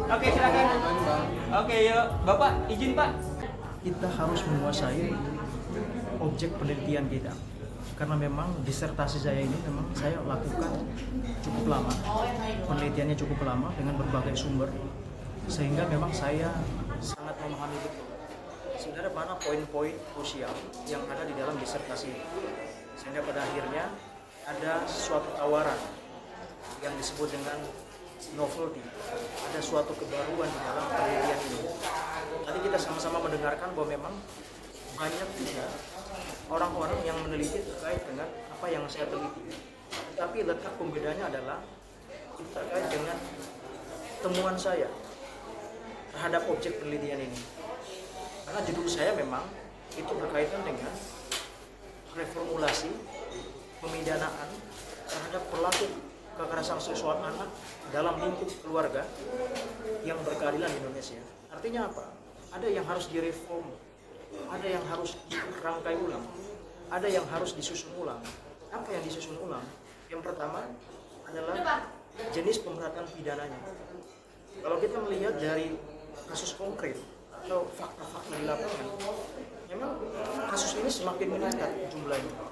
Oke, silakan. Oke, yuk. Bapak, izin Pak. Kita harus menguasai objek penelitian kita. Karena memang disertasi saya ini memang saya lakukan cukup lama. Penelitiannya cukup lama dengan berbagai sumber. Sehingga memang saya sangat memahami betul sebenarnya mana poin-poin krusial yang ada di dalam disertasi ini. Sehingga pada akhirnya ada suatu tawaran yang disebut dengan novelty, ada suatu kebaruan di dalam penelitian ini. Tadi kita sama-sama mendengarkan bahwa memang banyak juga orang-orang yang meneliti terkait dengan apa yang saya teliti. Tapi letak pembedanya adalah terkait dengan temuan saya terhadap objek penelitian ini. Karena judul saya memang itu berkaitan dengan reformulasi pemidanaan terhadap pelaku kekerasan seksual anak dalam lingkup keluarga yang berkeadilan di Indonesia. Artinya apa? Ada yang harus direform, ada yang harus dirangkai ulang, ada yang harus disusun ulang. Apa yang disusun ulang? Yang pertama adalah jenis pemberatan pidananya. Kalau kita melihat dari kasus konkret atau fakta-fakta di lapangan, memang kasus ini semakin meningkat jumlahnya.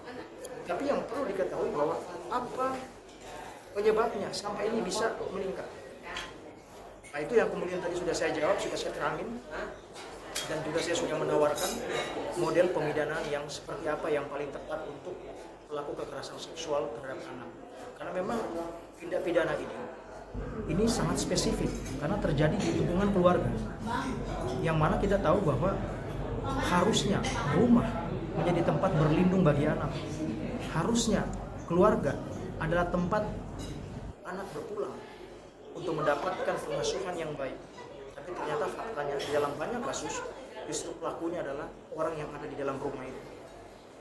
Tapi yang perlu diketahui bahwa apa penyebabnya sampai ini bisa meningkat. Nah, itu yang kemudian tadi sudah saya jawab, sudah saya terangin, dan juga saya sudah menawarkan model pemidanaan yang seperti apa yang paling tepat untuk pelaku kekerasan seksual terhadap anak. Karena memang tindak pidana ini sangat spesifik karena terjadi di lingkungan keluarga, yang mana kita tahu bahwa harusnya rumah menjadi tempat berlindung bagi anak. Harusnya keluarga adalah tempat anak berpulang untuk mendapatkan pengasuhan yang baik. Tapi ternyata faktanya di dalam banyak kasus justru pelakunya adalah orang yang ada di dalam rumah itu.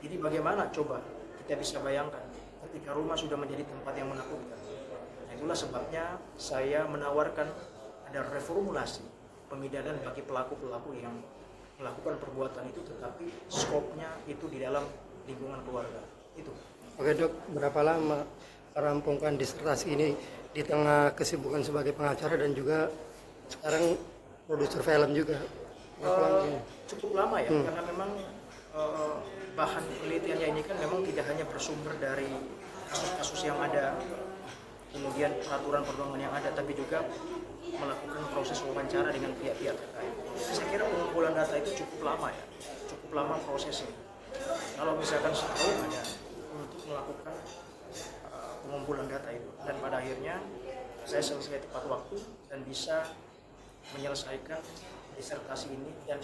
Jadi bagaimana coba kita bisa bayangkan ketika rumah sudah menjadi tempat yang menakutkan. Nah, itulah sebabnya saya menawarkan ada reformulasi pemidanaan bagi pelaku-pelaku yang melakukan perbuatan itu, tetapi skopnya itu di dalam lingkungan keluarga. Itu. Oke Dok, berapa lama merampungkan disertasi ini di tengah kesibukan sebagai pengacara dan juga sekarang produser film juga? Cukup lama ya, karena memang bahan penelitiannya ini kan memang tidak hanya bersumber dari kasus-kasus yang ada, kemudian peraturan perundangan yang ada, tapi juga melakukan proses wawancara dengan pihak-pihak terkait. Saya kira pengumpulan data itu cukup lama ya, cukup lama prosesnya. Kalau misalkan setahun ada untuk melakukan pengumpulan data itu, dan pada akhirnya saya selesai tepat waktu dan bisa menyelesaikan disertasi ini, dan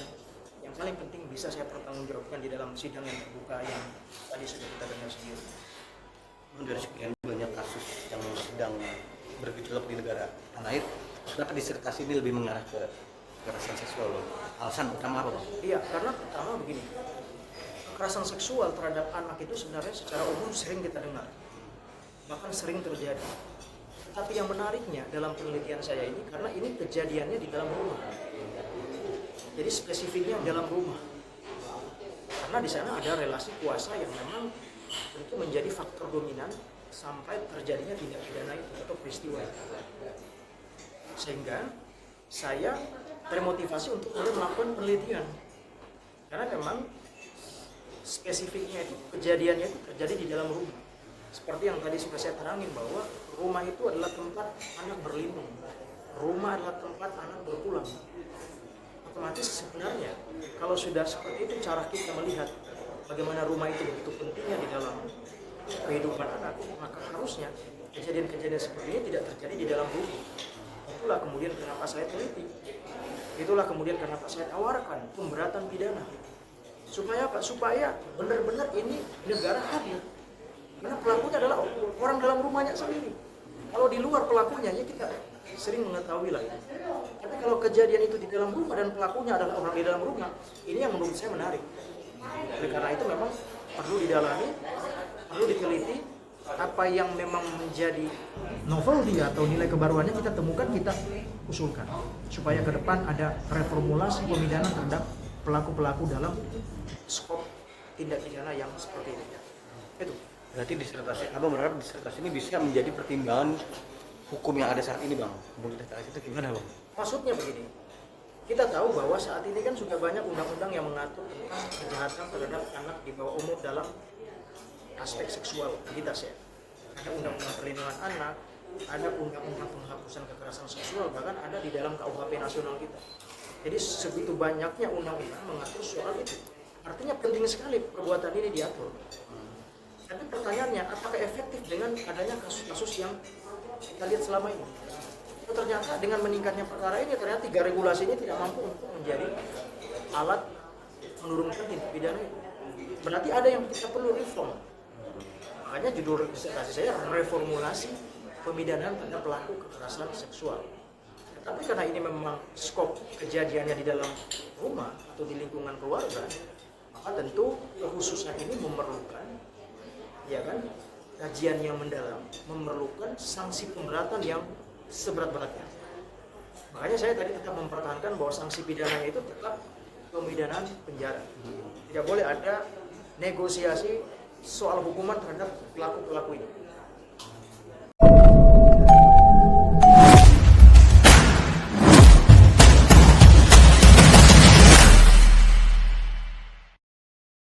yang paling penting bisa saya pertanggungjawabkan di dalam sidang yang terbuka yang tadi sudah kita dengar sendiri. Dari sekian banyak kasus yang sedang bergejolak di negara tanah air, kenapa disertasi ini lebih mengarah ke kekerasan seksual? Alasan utama apa, Bang? Iya, karena pertama begini, kekerasan seksual terhadap anak itu sebenarnya secara umum sering kita dengar, bahkan sering terjadi. Tapi yang menariknya dalam penelitian saya ini, karena ini kejadiannya di dalam rumah, jadi spesifiknya dalam rumah, karena di sana ada relasi kuasa yang memang tentu menjadi faktor dominan sampai terjadinya tindak pidana itu atau peristiwa itu. Sehingga saya termotivasi untuk mulai melakukan penelitian, karena memang spesifiknya itu, kejadiannya itu terjadi di dalam rumah. Seperti yang tadi sudah saya terangin bahwa rumah itu adalah tempat anak berlindung, rumah adalah tempat anak berpulang. Otomatis sebenarnya kalau sudah seperti itu cara kita melihat bagaimana rumah itu begitu pentingnya di dalam kehidupan anak, maka harusnya kejadian-kejadian seperti ini tidak terjadi di dalam rumah. Itulah kemudian kenapa saya teliti, itulah kemudian kenapa saya tawarkan pemberatan pidana. Supaya apa? Supaya benar-benar ini negara hadir. Karena pelakunya adalah orang dalam rumahnya sendiri. Kalau di luar pelakunya, ya kita sering mengetahui lah. Tapi kalau kejadian itu di dalam rumah dan pelakunya adalah orang di dalam rumah, ini yang menurut saya menarik. Oleh karena itu memang perlu didalami, perlu diteliti apa yang memang menjadi novelty atau nilai kebaruannya kita temukan, kita usulkan. Supaya ke depan ada reformulasi pemidanaan terhadap pelaku-pelaku dalam skop tindak pidana yang seperti ini. Itu. Berarti disertasi, Abang berharap disertasi ini bisa menjadi pertimbangan hukum yang ada saat ini, Bang. Menurut disertasi itu gimana, Bang? Maksudnya begini, kita tahu bahwa saat ini kan sudah banyak undang-undang yang mengatur tentang kejahatan terhadap anak di bawah umur dalam aspek seksual kita ya. Ada undang-undang perlindungan anak, ada undang-undang penghapusan kekerasan seksual, bahkan ada di dalam KUHP nasional kita. Jadi segitu banyaknya undang-undang mengatur soal itu. Artinya penting sekali perbuatan ini diatur. Tapi pertanyaannya, apakah efektif dengan adanya kasus-kasus yang kita lihat selama ini? Ternyata dengan meningkatnya perkara ini, ternyata 3 regulasi ini tidak mampu untuk menjadi alat menurunkan tindak pidana itu. Berarti ada yang kita perlu reform. Makanya judul disertasi saya reformulasi pemidanaan terhadap pelaku kekerasan seksual. Tapi karena ini memang skop kejadiannya di dalam rumah atau di lingkungan keluarga, maka tentu kekhususan ini memerlukan, ya kan, kajian yang mendalam, memerlukan sanksi pemberatan yang seberat-beratnya. Makanya saya tadi tetap mempertahankan bahwa sanksi pidananya itu tetap pemidanaan penjara. Tidak boleh ada negosiasi soal hukuman terhadap pelaku-pelaku ini.